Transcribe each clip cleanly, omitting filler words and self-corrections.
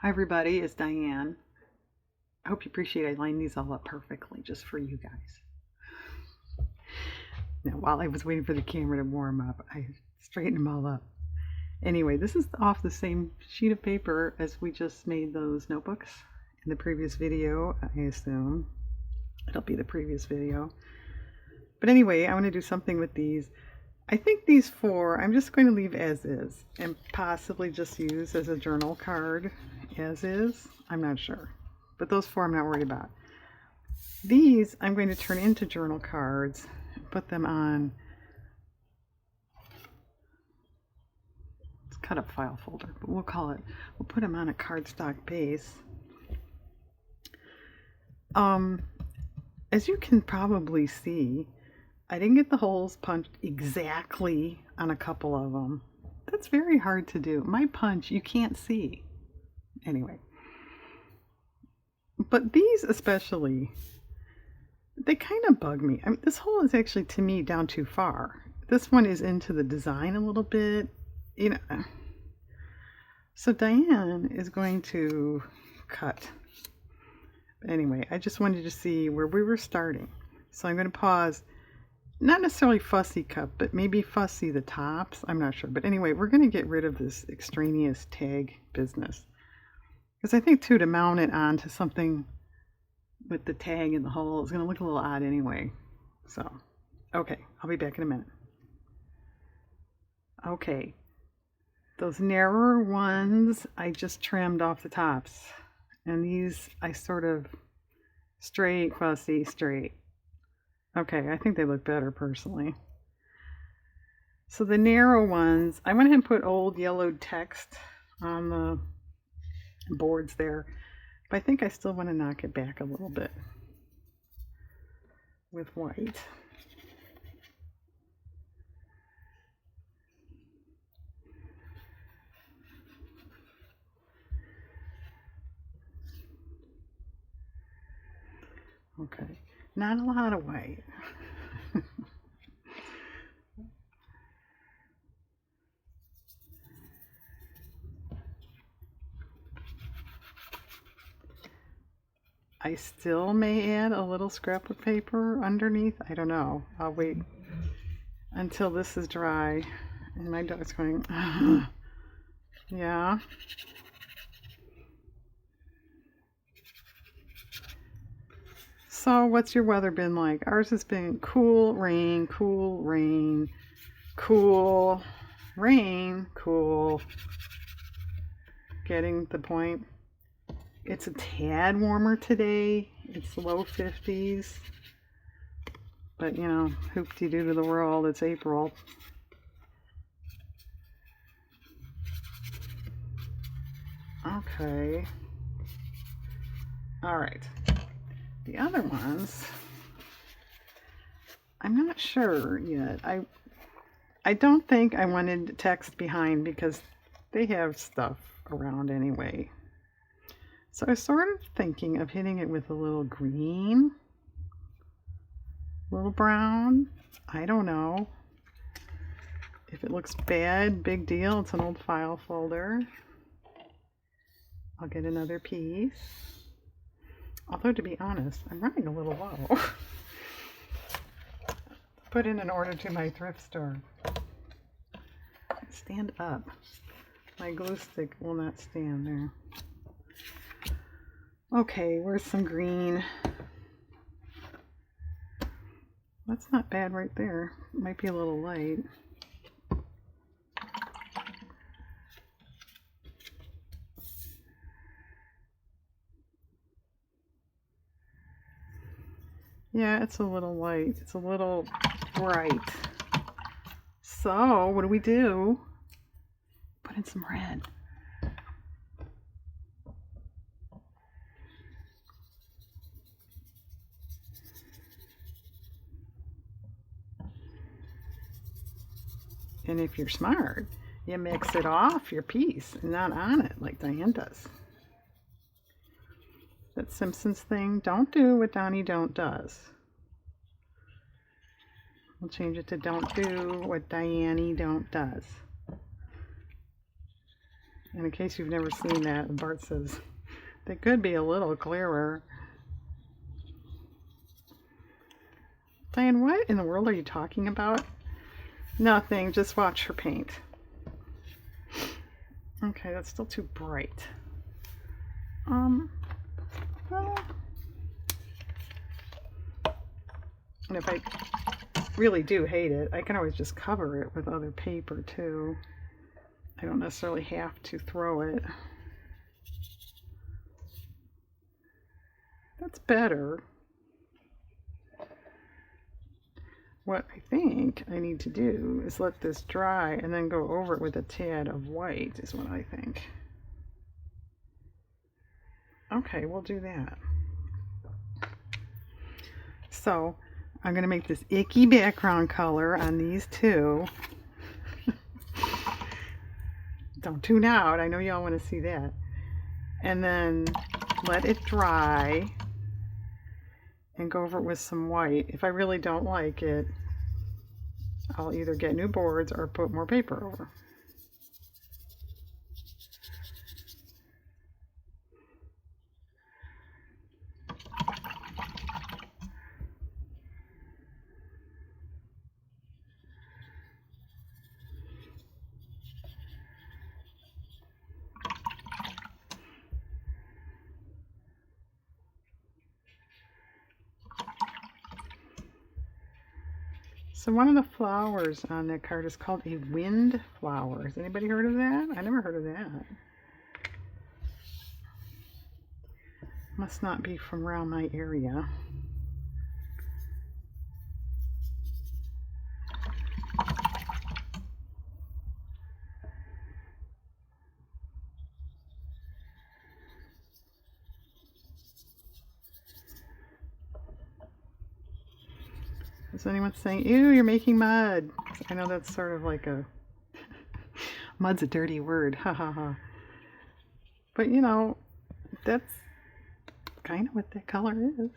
Hi everybody, it's Diane. I hope you appreciate I lined these all up perfectly just for you guys. Now, while I was waiting for the camera to warm up, I straightened them all up. Anyway, this is off the same sheet of paper as we just made those notebooks in the previous video, I assume. It'll be the previous video. But anyway, I want to do something with these. I think these four I'm just going to leave as is and possibly just use as a journal card as is. I'm not sure. But those four I'm not worried about. These I'm going to turn into journal cards and put them on. It's cut up file folder, but we'll put them on a cardstock base. As you can probably see, I didn't get the holes punched exactly on a couple of them. That's very hard to do. My punch, you can't see. Anyway. But these especially, they kind of bug me. I mean, this hole is actually, to me, down too far. This one is into the design a little bit, you know. So Diane is going to cut. Anyway, I just wanted to see where we were starting. So I'm going to pause. Not necessarily fussy cut, but maybe fussy the tops. I'm not sure. But anyway, we're going to get rid of this extraneous tag business. Because I think, too, to mount it onto something with the tag in the hole is going to look a little odd anyway. So, okay, I'll be back in a minute. Okay, those narrower ones, I just trimmed off the tops. And these, I sort of straight, fussy, straight. Okay, I think they look better personally. So the narrow ones, I went ahead and put old yellowed text on the boards there, but I think I still want to knock it back a little bit with white. Okay, not a lot of white. I still may add a little scrapbook paper underneath. I don't know. I'll wait until this is dry. And my dog's going, yeah. So what's your weather been like? Ours has been cool, rain, cool, rain, cool, rain, cool. Getting the point? It's a tad warmer today. It's low 50s. But, you know, hoop-de-doo to the world. It's April. Okay. All right. The other ones, I'm not sure yet. I don't think I wanted text behind because they have stuff around anyway. So I was sort of thinking of hitting it with a little green, a little brown. I don't know. If it looks bad, big deal. It's an old file folder. I'll get another piece. Although, to be honest, I'm running a little low. Put in an order to my thrift store. Stand up. My glue stick will not stand there. Okay, where's some green? That's not bad right there. It might be a little light. Yeah, it's a little light. It's a little bright. So, what do? Put in some red. And if you're smart, you mix it off your piece and not on it like Diane does. That Simpsons thing, don't do what Donnie Don't does. We'll change it to don't do what Diane Don't does. And in case you've never seen that, Bart says they could be a little clearer. Diane, what in the world are you talking about? Nothing, just watch her paint. Okay, that's still too bright. Well, and if I really do hate it, I can always just cover it with other paper too. I don't necessarily have to throw it. That's better. What I think I need to do is let this dry and then go over it with a tad of white is what I think. Okay, we'll do that. So I'm going to make this icky background color on these two. Don't tune out. I know y'all want to see that. And then let it dry and go over it with some white. If I really don't like it, I'll either get new boards or put more paper over. So one of the flowers on that card is called a wind flower. Has anybody heard of that? I never heard of that. Must not be from around my area. Is anyone saying, ew, you're making mud? I know that's sort of like a... Mud's a dirty word, ha ha ha. But you know, that's kind of what that color is.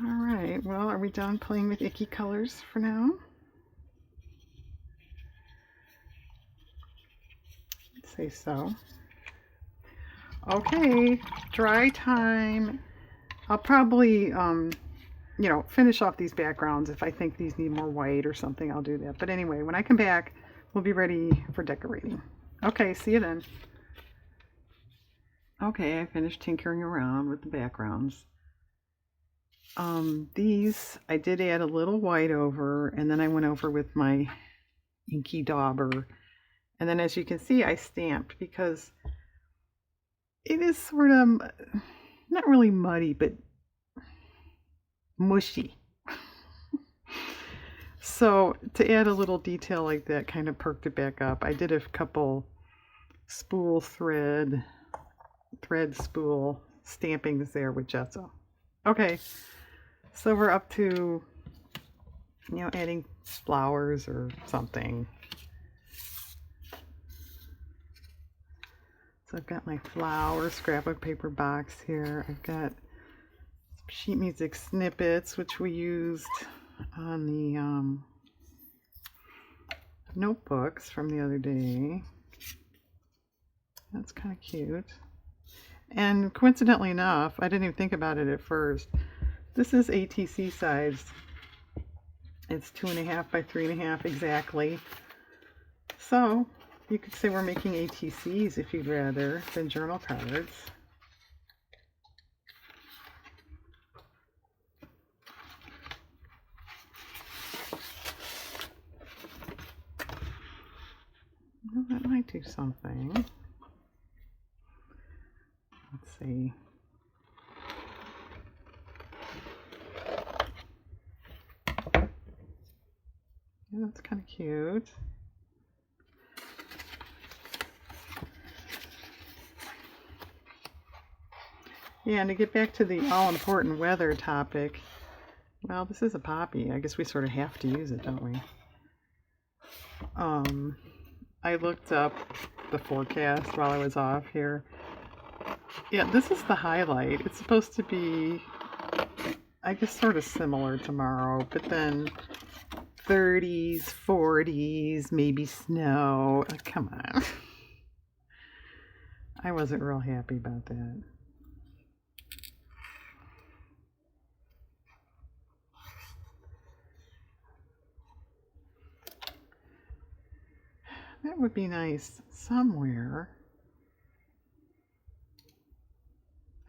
Alright, well, are we done playing with icky colors for now? I'd say so. Okay, dry time. I'll probably, you know, finish off these backgrounds. If I think these need more white or something, I'll do that. But anyway, when I come back, we'll be ready for decorating. Okay, see you then. Okay, I finished tinkering around with the backgrounds. These, I did add a little white over, and then I went over with my inky dauber. And then as you can see, I stamped because it is sort of, not really muddy, but mushy. So to add a little detail like that kind of perked it back up. I did a couple spool thread spool stampings there with gesso. Okay, so we're up to, you know, adding flowers or something. So I've got my flower scrapbook paper box here. I've got some sheet music snippets, which we used on the notebooks from the other day. That's kind of cute. And coincidentally enough, I didn't even think about it at first. This is ATC size. It's 2.5 by 3.5 exactly. So you could say we're making ATCs if you'd rather than journal cards. Well, that might do something. Let's see. Yeah, that's kind of cute. Yeah, and to get back to the all-important weather topic, well, this is a poppy. I guess we sort of have to use it, don't we? I looked up the forecast while I was off here. Yeah, this is the highlight. It's supposed to be, I guess, sort of similar tomorrow, but then 30s, 40s, maybe snow. Like, come on. I wasn't real happy about that. That would be nice somewhere.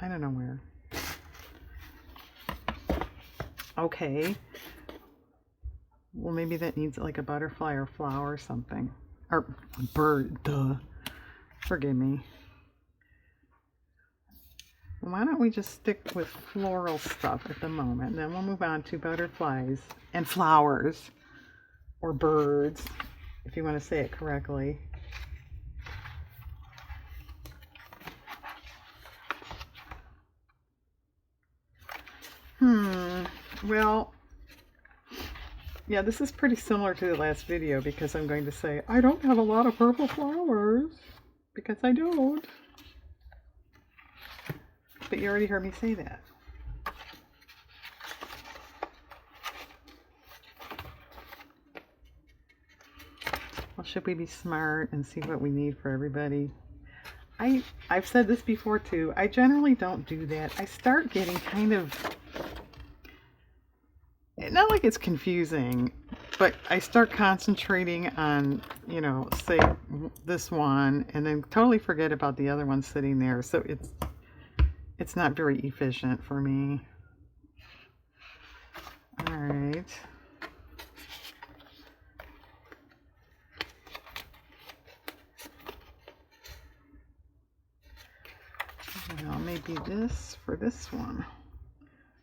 I don't know where. Okay. Well, maybe that needs like a butterfly or flower or something. Or bird, duh. Forgive me. Why don't we just stick with floral stuff at the moment, and then we'll move on to butterflies and flowers, or birds, if you want to say it correctly. Well, yeah, this is pretty similar to the last video because I'm going to say, I don't have a lot of purple flowers, because I don't. But you already heard me say that. Well, should we be smart and see what we need for everybody? I've said this before too. I generally don't do that. I start getting kind of, not like it's confusing, but I start concentrating on, you know, say this one and then totally forget about the other one sitting there. So it's not very efficient for me. All right. Well, maybe this for this one.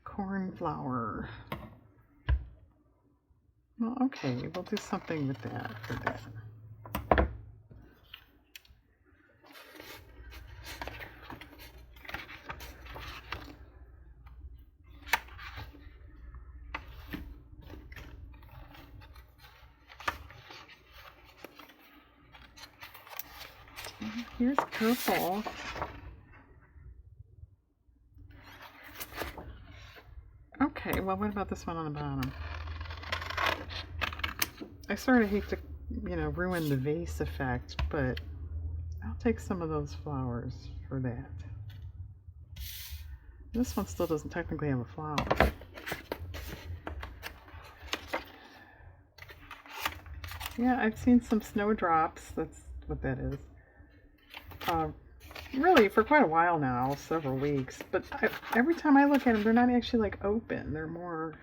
Cornflower. Well, okay, we'll do something with that for that. Here's purple. Okay, well, what about this one on the bottom? I sort of hate to, you know, ruin the vase effect, but I'll take some of those flowers for that. This one still doesn't technically have a flower. Yeah, I've seen some snowdrops. That's what that is. Really, for quite a while now, several weeks. But every time I look at them, they're not actually like open. They're more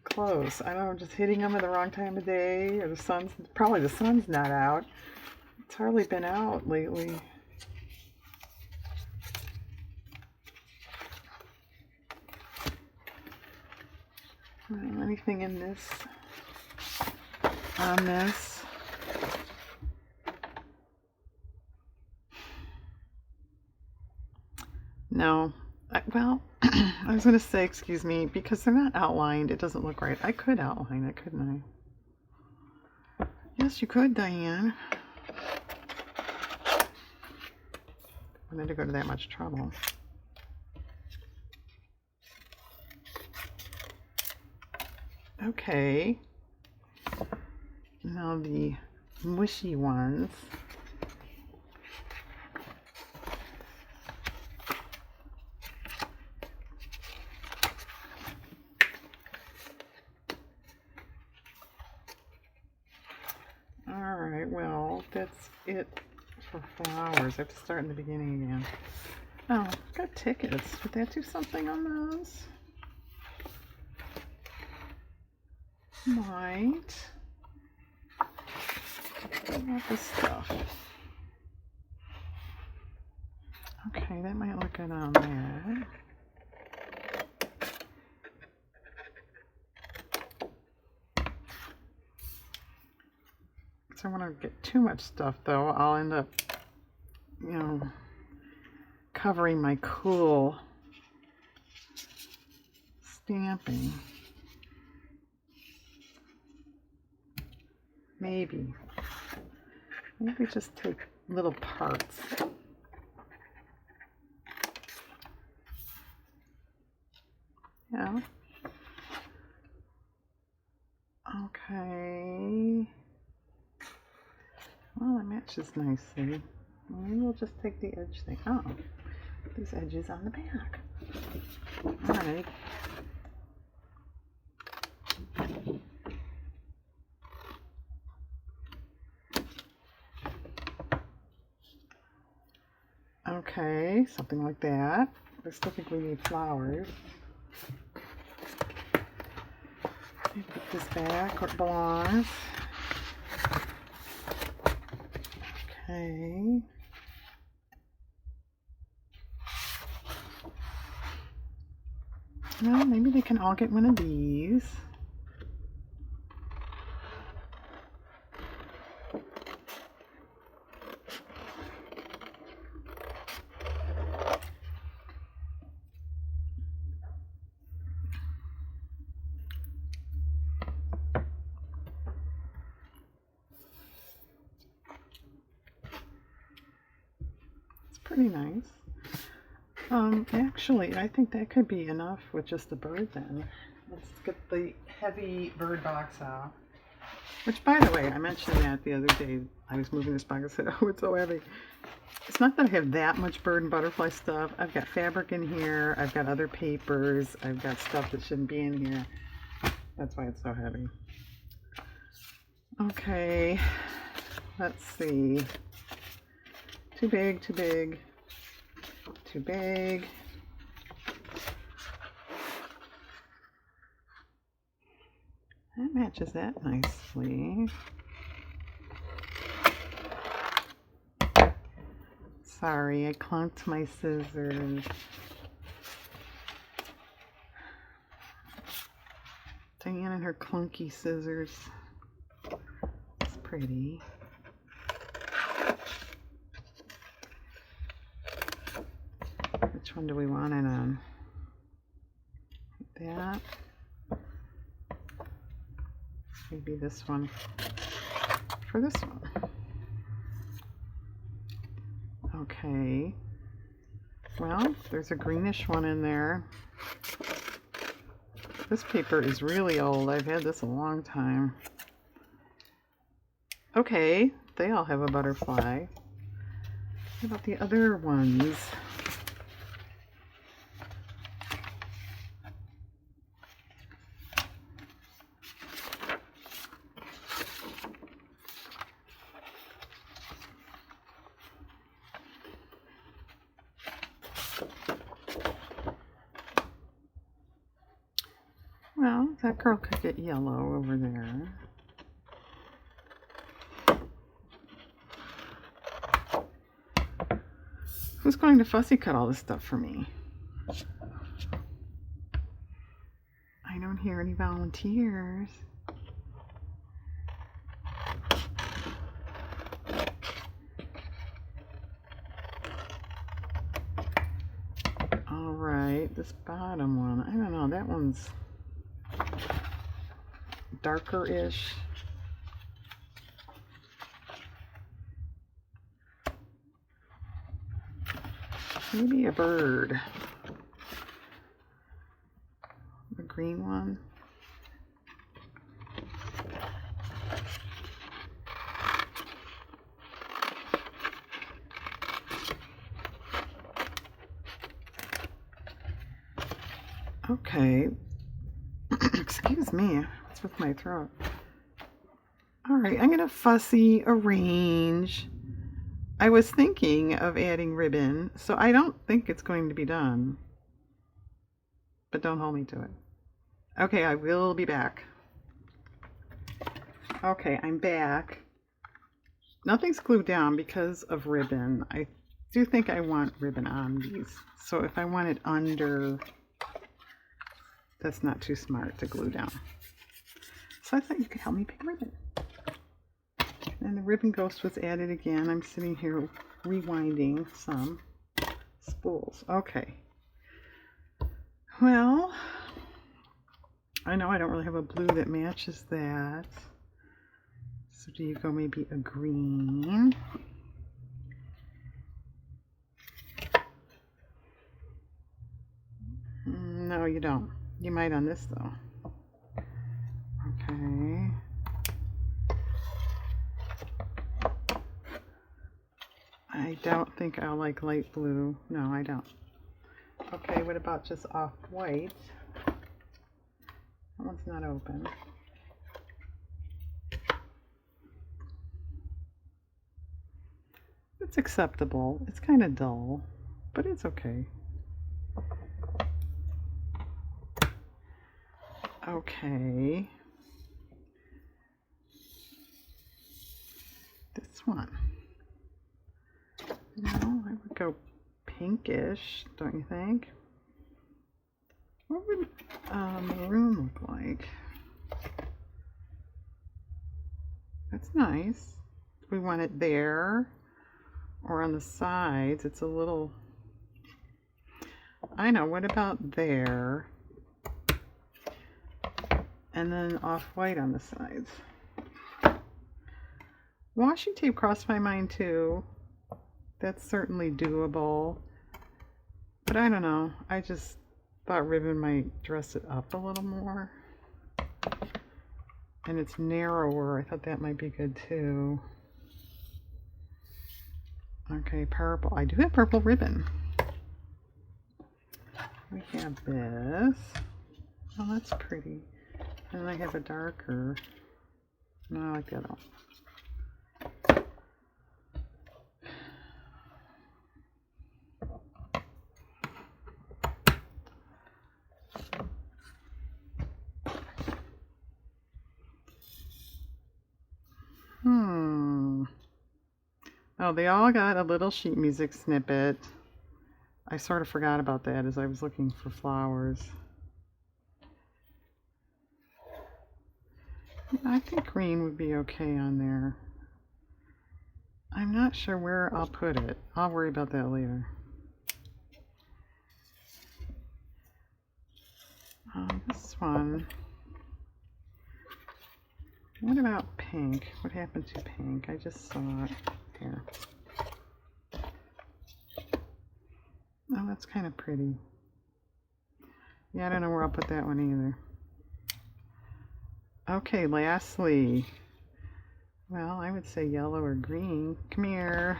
close. I don't know, just hitting them at the wrong time of day, or probably the sun's not out. It's hardly been out lately. Anything in this, on this? No. Well, I was going to say, excuse me, because they're not outlined, it doesn't look right. I could outline it, couldn't I? Yes, you could, Diane. I wanted to go to that much trouble. Okay. Now the mushy ones. Alright, well, that's it for flowers. I have to start in the beginning again. Oh, I've got tickets. Would that do something on those? Might. What about this stuff? Okay, that might look good on there. So I want to get too much stuff though. I'll end up, you know, covering my cool stamping. Maybe. Maybe just take little parts. Yeah. Okay. Well, it matches nicely. Maybe we'll just take the edge thing. Oh, these edges on the back. All right. Okay, something like that. I still think we need flowers. Put this back where it belongs. Okay. Well, maybe they can all get one of these. Pretty nice. Actually, I think that could be enough with just the bird then. Let's get the heavy bird box out. Which, by the way, I mentioned that the other day. I was moving this box. I said, oh, it's so heavy. It's not that I have that much bird and butterfly stuff. I've got fabric in here. I've got other papers. I've got stuff that shouldn't be in here. That's why it's so heavy. Okay. Let's see. Too big, too big, too big. That matches that nicely. Sorry, I clunked my scissors. Diane and her clunky scissors. It's pretty. Which one do we want it on? Like that. Maybe this one for this one. Okay. Well, there's a greenish one in there. This paper is really old. I've had this a long time. Okay, they all have a butterfly. What about the other ones? Well, that girl could get yellow over there. Who's going to fussy cut all this stuff for me? I don't hear any volunteers. All right, this bottom one, I don't know, that one's darker-ish. Maybe a bird. The green one. Okay. Excuse me. What's with my throat? All right, I'm going to fussy arrange. I was thinking of adding ribbon, so I don't think it's going to be done. But don't hold me to it. Okay, I will be back. Okay, I'm back. Nothing's glued down because of ribbon. I do think I want ribbon on these. So if I want it under, that's not too smart to glue down. So I thought you could help me pick ribbon. And the ribbon ghost was added again. I'm sitting here rewinding some spools. Okay. Well, I know I don't really have a blue that matches that. So do you go maybe a green? No, you don't. You might on this though. Okay. I don't think I'll like light blue. No, I don't. Okay, what about just off-white? That one's not open. It's acceptable. It's kind of dull, but it's okay. Okay. This one. No, I would go pinkish, don't you think? What would maroon look like? That's nice. We want it there or on the sides. It's a little, I know, what about there? And then off-white on the sides. Washi tape crossed my mind too. That's certainly doable. But I don't know. I just thought ribbon might dress it up a little more. And it's narrower. I thought that might be good too. Okay, purple. I do have purple ribbon. We have this. Oh, that's pretty. And I have a darker. No, I like that one. Oh, they all got a little sheet music snippet. I sort of forgot about that as I was looking for flowers. I think green would be okay on there. I'm not sure where I'll put it. I'll worry about that later. This one. What about pink? What happened to pink? I just saw it here. Oh, that's kind of pretty. Yeah, I don't know where I'll put that one either. Okay, lastly, well, I would say yellow or green. Come here.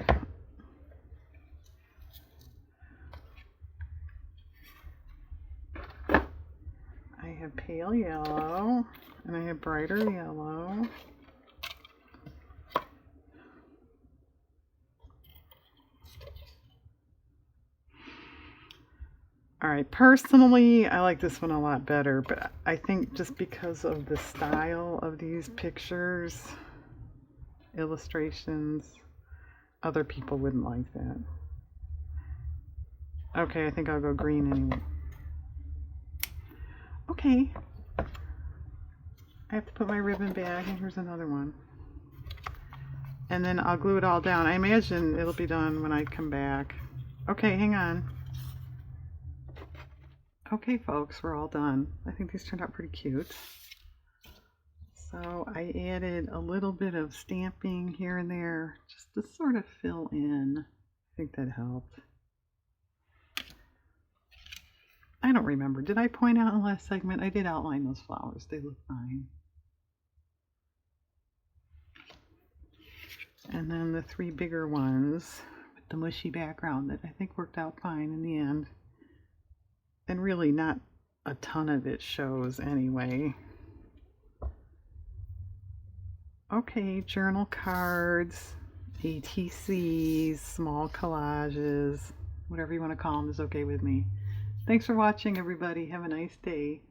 I have pale yellow, and I have brighter yellow. All right, personally, I like this one a lot better, but I think just because of the style of these pictures, illustrations, other people wouldn't like that. Okay, I think I'll go green anyway. Okay. I have to put my ribbon back, and here's another one. And then I'll glue it all down. I imagine it'll be done when I come back. Okay, hang on. Okay, folks, we're all done. I think these turned out pretty cute. So I added a little bit of stamping here and there just to sort of fill in. I think that helped. I don't remember. Did I point out in the last segment? I did outline those flowers. They look fine. And then the three bigger ones with the mushy background that I think worked out fine in the end. And really not a ton of it shows anyway. Okay, journal cards, ATCs, small collages, whatever you want to call them is okay with me. Thanks for watching, everybody. Have a nice day.